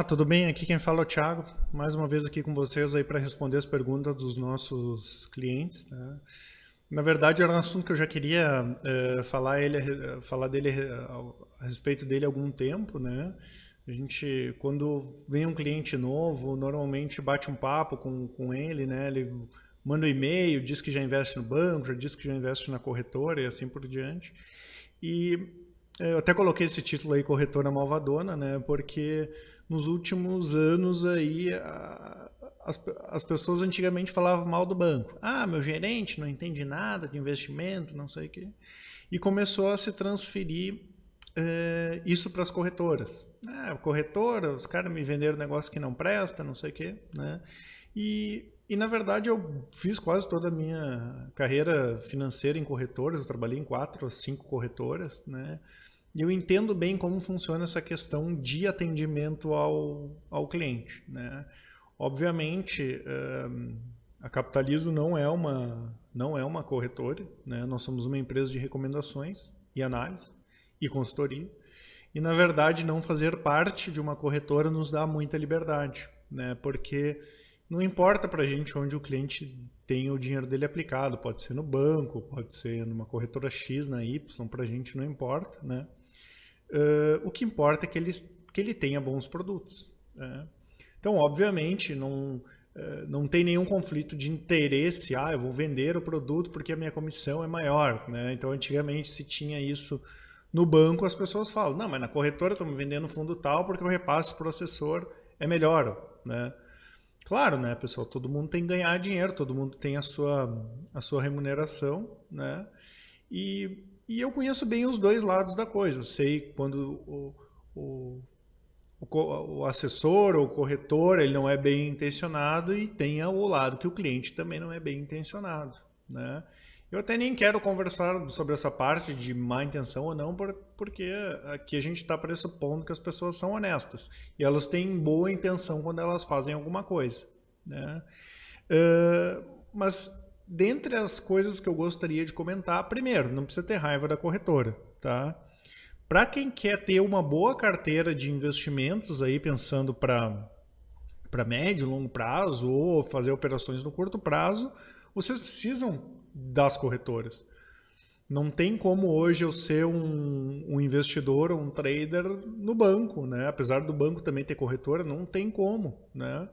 Tudo bem? Aqui quem fala é o Thiago, mais uma vez aqui com vocês aí para responder as perguntas dos nossos clientes, tá? Na verdade era um assunto que eu já queria falar dele a respeito dele há algum tempo, né? A gente, quando vem um cliente novo, normalmente bate um papo com ele, né? Ele manda um e-mail, diz que já investe no banco, já diz que já investe na corretora e assim por diante. E eu até coloquei esse título aí, Corretora Malvadona, né? Porque nos últimos anos aí as pessoas antigamente falavam mal do banco. Ah, meu gerente não entende nada de investimento, não sei o quê. E começou a se transferir isso para as corretoras. Corretora, os caras me venderam um negócio que não presta, não sei o quê, né? E na verdade eu fiz quase toda a minha carreira financeira em corretoras, eu trabalhei em 4 ou 5 corretoras, né? E eu entendo bem como funciona essa questão de atendimento ao cliente, né? Obviamente, a Capitalizo não é uma corretora, né? Nós somos uma empresa de recomendações e análise e consultoria. E, na verdade, não fazer parte de uma corretora nos dá muita liberdade, né? Porque não importa para a gente onde o cliente tem o dinheiro dele aplicado, pode ser no banco, pode ser numa corretora X, na Y, para a gente não importa, né? O que importa é que ele tenha bons produtos, né? Então, obviamente, não tem nenhum conflito de interesse, eu vou vender o produto porque a minha comissão é maior, né? Então, antigamente, se tinha isso no banco, as pessoas falam, não, mas na corretora estamos vendendo fundo tal porque o repasse para o assessor é melhor, né? Claro, né, pessoal? Todo mundo tem que ganhar dinheiro, todo mundo tem a sua remuneração, né? E eu conheço bem os dois lados da coisa. Eu sei quando o assessor ou o corretor ele não é bem intencionado e tem o lado que o cliente também não é bem intencionado, né? Eu até nem quero conversar sobre essa parte de má intenção ou não, porque aqui a gente está pressupondo que as pessoas são honestas e elas têm boa intenção quando elas fazem alguma coisa, né? Mas dentre as coisas que eu gostaria de comentar, primeiro, não precisa ter raiva da corretora, tá? Para quem quer ter uma boa carteira de investimentos aí pensando para médio e longo prazo ou fazer operações no curto prazo, vocês precisam das corretoras. Não tem como hoje eu ser um investidor ou um trader no banco, né? Apesar do banco também ter corretora, não tem como, né?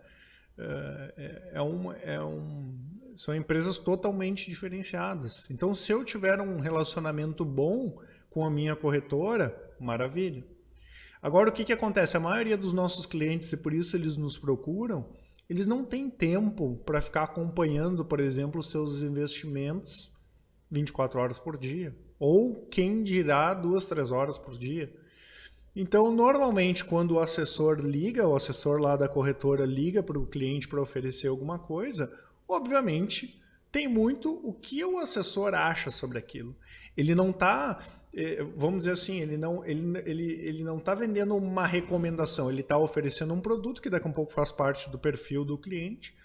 São empresas totalmente diferenciadas. Então, se eu tiver um relacionamento bom com a minha corretora, maravilha. Agora, o que acontece? A maioria dos nossos clientes, e por isso eles nos procuram, eles não têm tempo para ficar acompanhando, por exemplo, os seus investimentos 24 horas por dia. Ou quem dirá 2, 3 horas por dia. Então, normalmente, quando o assessor liga, o assessor lá da corretora liga para o cliente para oferecer alguma coisa, obviamente, tem muito o que o assessor acha sobre aquilo. Ele não está, vamos dizer assim, ele não está vendendo uma recomendação, ele está oferecendo um produto que daqui a um pouco faz parte do perfil do cliente,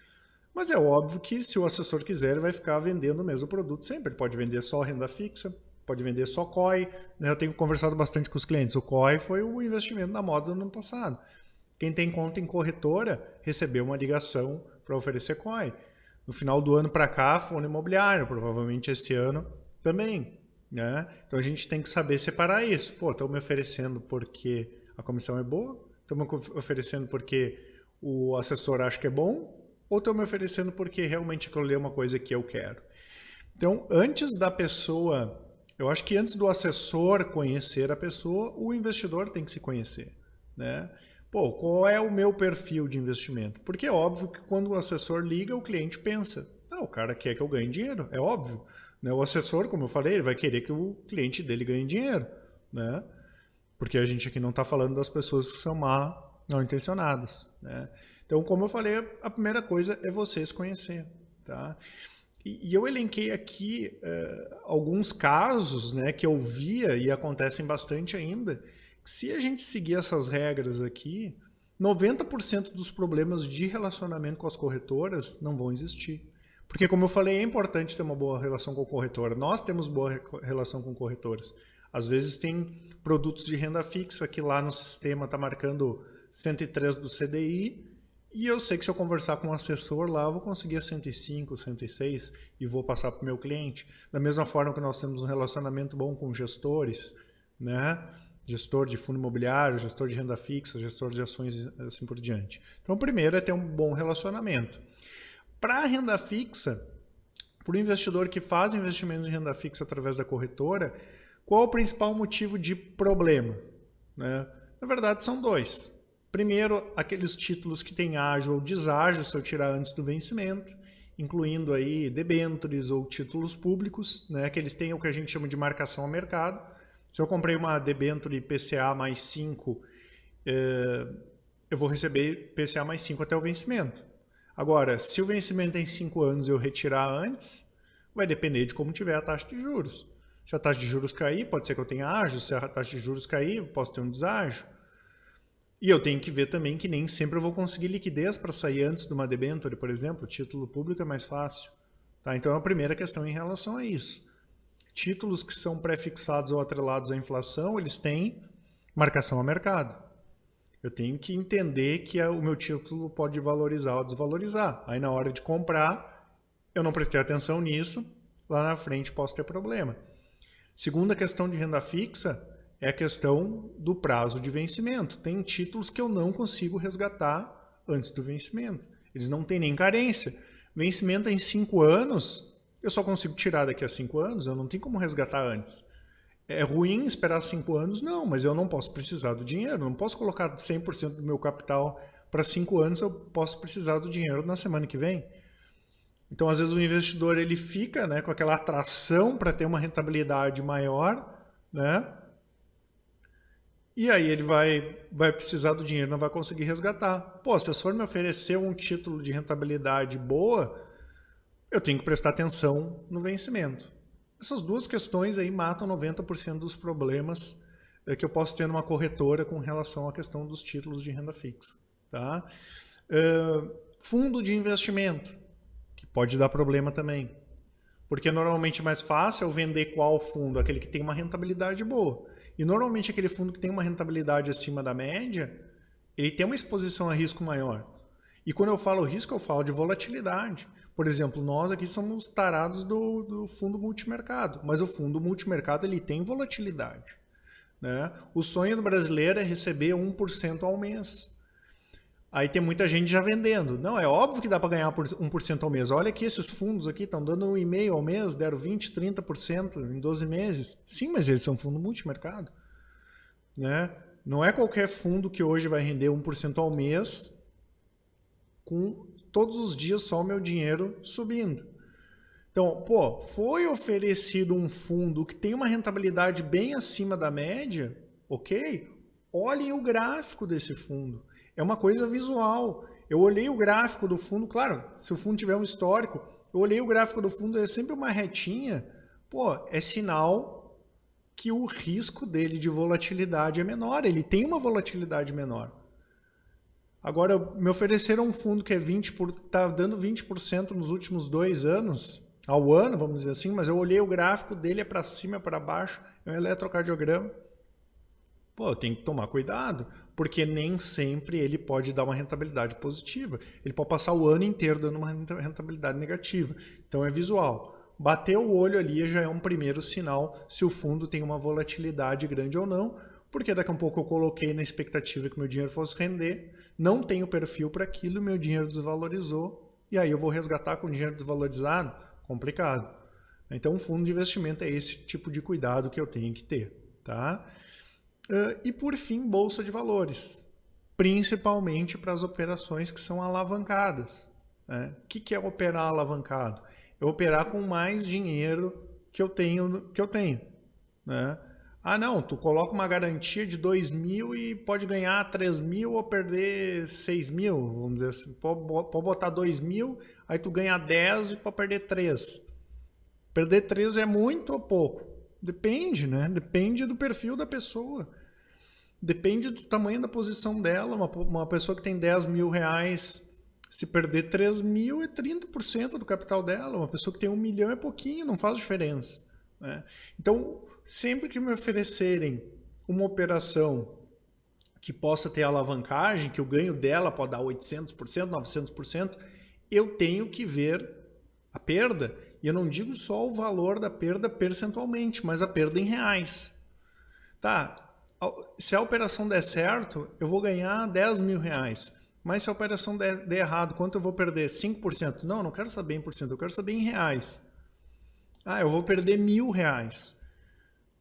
mas é óbvio que se o assessor quiser, ele vai ficar vendendo o mesmo produto sempre. Ele pode vender só renda fixa, pode vender só COI, né? Eu tenho conversado bastante com os clientes. O COI foi o investimento na moda no ano passado. Quem tem conta em corretora recebeu uma ligação para oferecer COI. No final do ano para cá, fundo imobiliário, provavelmente esse ano também, né? Então a gente tem que saber separar isso. Estão me oferecendo porque a comissão é boa? Estão me oferecendo porque o assessor acha que é bom? Ou estão me oferecendo porque realmente aquilo ali é uma coisa que eu quero? Então, antes da pessoa... Eu acho que antes do assessor conhecer a pessoa, o investidor tem que se conhecer, né? Qual é o meu perfil de investimento? Porque é óbvio que quando o assessor liga, o cliente pensa, o cara quer que eu ganhe dinheiro, é óbvio, né? O assessor, como eu falei, ele vai querer que o cliente dele ganhe dinheiro, né? Porque a gente aqui não está falando das pessoas que são mal intencionadas, né? Então, como eu falei, a primeira coisa é você se conhecer, tá? E eu elenquei aqui alguns casos, né, que eu via e acontecem bastante ainda, que se a gente seguir essas regras aqui, 90% dos problemas de relacionamento com as corretoras não vão existir. Porque, como eu falei, é importante ter uma boa relação com a corretora. Nós temos boa relação com corretoras. Às vezes tem produtos de renda fixa que lá no sistema está marcando 103 do CDI, e eu sei que se eu conversar com um assessor lá, eu vou conseguir a 105, 106 e vou passar para o meu cliente. Da mesma forma que nós temos um relacionamento bom com gestores, né? Gestor de fundo imobiliário, gestor de renda fixa, gestor de ações, assim por diante. Então, o primeiro é ter um bom relacionamento. Para a renda fixa, para o investidor que faz investimentos em renda fixa através da corretora, qual é o principal motivo de problema? Né? Na verdade, são dois. Primeiro, aqueles títulos que têm ágio ou deságio, se eu tirar antes do vencimento, incluindo aí debêntures ou títulos públicos, né, que eles têm o que a gente chama de marcação a mercado. Se eu comprei uma debênture IPCA mais 5, eu vou receber IPCA mais 5 até o vencimento. Agora, se o vencimento tem 5 anos e eu retirar antes, vai depender de como tiver a taxa de juros. Se a taxa de juros cair, pode ser que eu tenha ágio. Se a taxa de juros cair, eu posso ter um deságio. E eu tenho que ver também que nem sempre eu vou conseguir liquidez para sair antes de uma debênture, por exemplo. O título público é mais fácil. Tá? Então, a primeira questão em relação a isso. Títulos que são pré-fixados ou atrelados à inflação, eles têm marcação a mercado. Eu tenho que entender que o meu título pode valorizar ou desvalorizar. Aí, na hora de comprar, eu não prestei atenção nisso, lá na frente posso ter problema. Segunda questão de renda fixa é a questão do prazo de vencimento. Tem títulos que eu não consigo resgatar antes do vencimento. Eles não têm nem carência. Vencimento em 5 anos, eu só consigo tirar daqui a 5 anos, eu não tenho como resgatar antes. É ruim esperar 5 anos? Não, mas eu não posso precisar do dinheiro. Não posso colocar 100% do meu capital para 5 anos, eu posso precisar do dinheiro na semana que vem. Então, às vezes, o investidor ele fica, né, com aquela atração para ter uma rentabilidade maior, né? E aí ele vai precisar do dinheiro, não vai conseguir resgatar. Pô, se for me oferecer um título de rentabilidade boa, eu tenho que prestar atenção no vencimento. Essas duas questões aí matam 90% dos problemas que eu posso ter numa corretora com relação à questão dos títulos de renda fixa. Tá? Fundo de investimento, que pode dar problema também. Porque normalmente é mais fácil eu vender qual fundo? Aquele que tem uma rentabilidade boa. E normalmente aquele fundo que tem uma rentabilidade acima da média, ele tem uma exposição a risco maior. E quando eu falo risco, eu falo de volatilidade. Por exemplo, nós aqui somos tarados do fundo multimercado, mas o fundo multimercado ele tem volatilidade. Né? O sonho do brasileiro é receber 1% ao mês. Aí tem muita gente já vendendo. Não, é óbvio que dá para ganhar 1% ao mês. Olha aqui, esses fundos aqui estão dando 1,5% ao mês, deram 20%, 30% em 12 meses. Sim, mas eles são fundo multimercado. Né? Não é qualquer fundo que hoje vai render 1% ao mês com todos os dias só o meu dinheiro subindo. Então, pô, foi oferecido um fundo que tem uma rentabilidade bem acima da média, ok? Olhem o gráfico desse fundo. É uma coisa visual. Eu olhei o gráfico do fundo, claro, se o fundo tiver um histórico, eu olhei o gráfico do fundo, é sempre uma retinha, pô, é sinal que o risco dele de volatilidade é menor, ele tem uma volatilidade menor. Agora, me ofereceram um fundo que está dando 20% nos últimos 2 anos, ao ano, vamos dizer assim, mas eu olhei o gráfico dele, é para cima, é para baixo, é um eletrocardiograma. Pô, eu tenho que tomar cuidado, porque nem sempre ele pode dar uma rentabilidade positiva. Ele pode passar o ano inteiro dando uma rentabilidade negativa. Então é visual. Bater o olho ali já é um primeiro sinal se o fundo tem uma volatilidade grande ou não, porque daqui a um pouco eu coloquei na expectativa que meu dinheiro fosse render, não tenho perfil para aquilo, meu dinheiro desvalorizou, e aí eu vou resgatar com dinheiro desvalorizado? Complicado. Então um fundo de investimento é esse tipo de cuidado que eu tenho que ter. Tá? E por fim, bolsa de valores, principalmente para as operações que são alavancadas. Né? O que é operar alavancado? É operar com mais dinheiro que eu tenho. Né? Ah, não, tu coloca uma garantia de 2.000 e pode ganhar 3.000 ou perder 6.000, vamos dizer assim. Pode botar 2.000, aí tu ganha 10 e pode perder 3. Perder 3 é muito ou pouco? Depende, né? Depende do perfil da pessoa. Depende do tamanho da posição dela. Uma pessoa que tem 10 mil reais, se perder 3 mil é 30% do capital dela. Uma pessoa que tem 1 milhão é pouquinho, não faz diferença. Né? Então, sempre que me oferecerem uma operação que possa ter alavancagem, que o ganho dela pode dar 800%, 900%, eu tenho que ver a perda. E eu não digo só o valor da perda percentualmente, mas a perda em reais. Tá, se a operação der certo, eu vou ganhar 10 mil reais. Mas se a operação der errado, quanto eu vou perder? 5%? Não, não quero saber em porcento, eu quero saber em reais. Ah, eu vou perder R$1.000.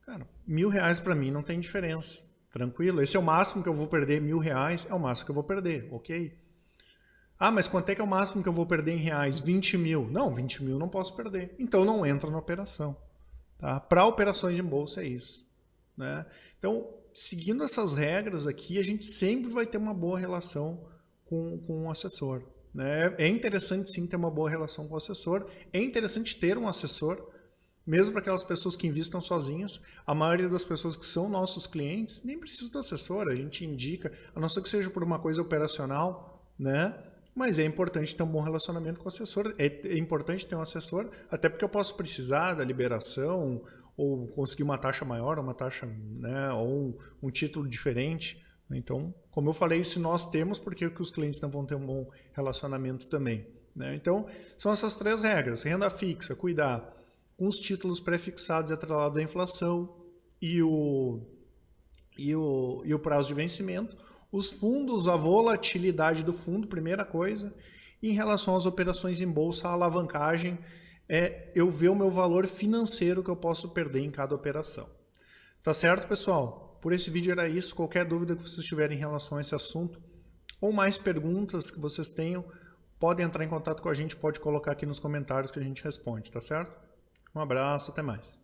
Cara, R$1.000 para mim não tem diferença. Tranquilo? Esse é o máximo que eu vou perder, R$1.000, é o máximo que eu vou perder, ok? Ah, mas quanto é que é o máximo que eu vou perder em reais? 20 mil. Não, 20 mil não posso perder. Então não entra na operação. Tá? Para operações de bolsa é isso. Né? Então, seguindo essas regras aqui, a gente sempre vai ter uma boa relação com o assessor. Né? É interessante sim ter uma boa relação com o assessor. É interessante ter um assessor, mesmo para aquelas pessoas que investam sozinhas. A maioria das pessoas que são nossos clientes nem precisa do assessor, a gente indica, a não ser que seja por uma coisa operacional, né? Mas é importante ter um bom relacionamento com o assessor. É importante ter um assessor, até porque eu posso precisar da liberação, ou conseguir uma taxa maior, uma taxa, né, ou um título diferente. Então, como eu falei, se nós temos, por que os clientes não vão ter um bom relacionamento também? Né? Então, são essas 3 regras. Renda fixa, cuidar com os títulos pré-fixados e atrelados à inflação e o prazo de vencimento. Os fundos, a volatilidade do fundo, primeira coisa. E em relação às operações em bolsa, a alavancagem é eu ver o meu valor financeiro que eu posso perder em cada operação. Tá certo, pessoal? Por esse vídeo era isso. Qualquer dúvida que vocês tiverem em relação a esse assunto ou mais perguntas que vocês tenham, podem entrar em contato com a gente, pode colocar aqui nos comentários que a gente responde, tá certo? Um abraço, até mais.